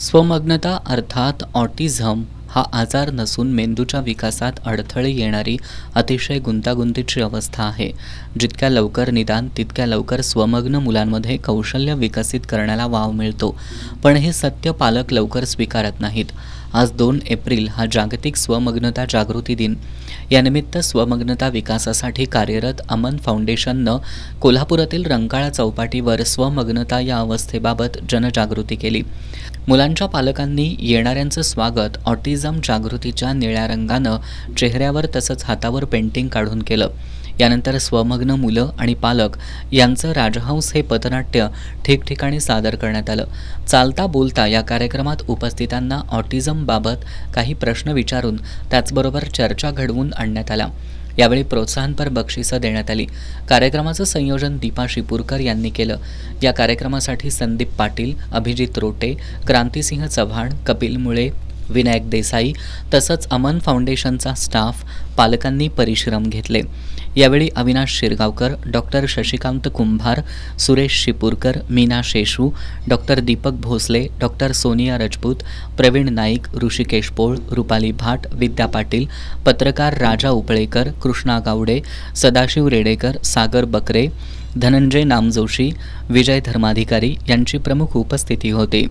स्वमग्नता अर्थात ऑटिझम हा आजार नसून मेंदूच्या विकासात अडथळे येणारी अतिशय गुंतागुंतीची अवस्था आहे. जितक्या लवकर निदान तितक्या लवकर स्वमग्न मुलांमध्ये कौशल्य विकसित करण्याला वाव मिळतो, पण हे सत्य पालक लवकर स्वीकारत नाहीत. आज 2 एप्रिल हा जागतिक स्वमग्नता जागृती दिन. यानिमित्त स्वमग्नता विकासासाठी कार्यरत अमन फाउंडेशननं कोल्हापुरातील रंकाळा चौपाटीवर स्वमग्नता या अवस्थेबाबत जनजागृती केली. मुलांच्या पालकांनी येणाऱ्यांचं स्वागत ऑटिझम जागृतीच्या निळ्या रंगानं चेहऱ्यावर तसंच हातावर पेंटिंग काढून केलं. यानंतर स्वमग्न मुलं आणि पालक यांचं राजहंस हे पथनाट्य ठिकठिकाणी सादर करण्यात आलं. चालता बोलता या कार्यक्रमात उपस्थितांना ऑटिझमबाबत काही प्रश्न विचारून त्याचबरोबर चर्चा घडवून आणण्यात आल्या. यावेळी प्रोत्साहनपर बक्षिसं देण्यात आली. कार्यक्रमाचं संयोजन दीपा शिपूरकर यांनी केलं. या कार्यक्रमासाठी संदीप पाटील, अभिजित रोटे, क्रांतिसिंह चव्हाण, कपिल मुळे, विनायक देसाई तसंच अमन फाउंडेशनचा स्टाफ, पालकांनी परिश्रम घेतले. यावेळी अविनाश शिरगावकर, डॉक्टर शशिकांत कुंभार, सुरेश शिपूरकर, मीना शेषू, डॉक्टर दीपक भोसले, डॉक्टर सोनिया राजपूत, प्रवीण नाईक, ऋषिकेश पोळ, रुपाली भाट, विद्या पाटील, पत्रकार राजा उपळेकर, कृष्णा गावडे, सदाशिव रेडेकर, सागर बकरे, धनंजय नामजोशी, विजय धर्माधिकारी यांची प्रमुख उपस्थिती होती.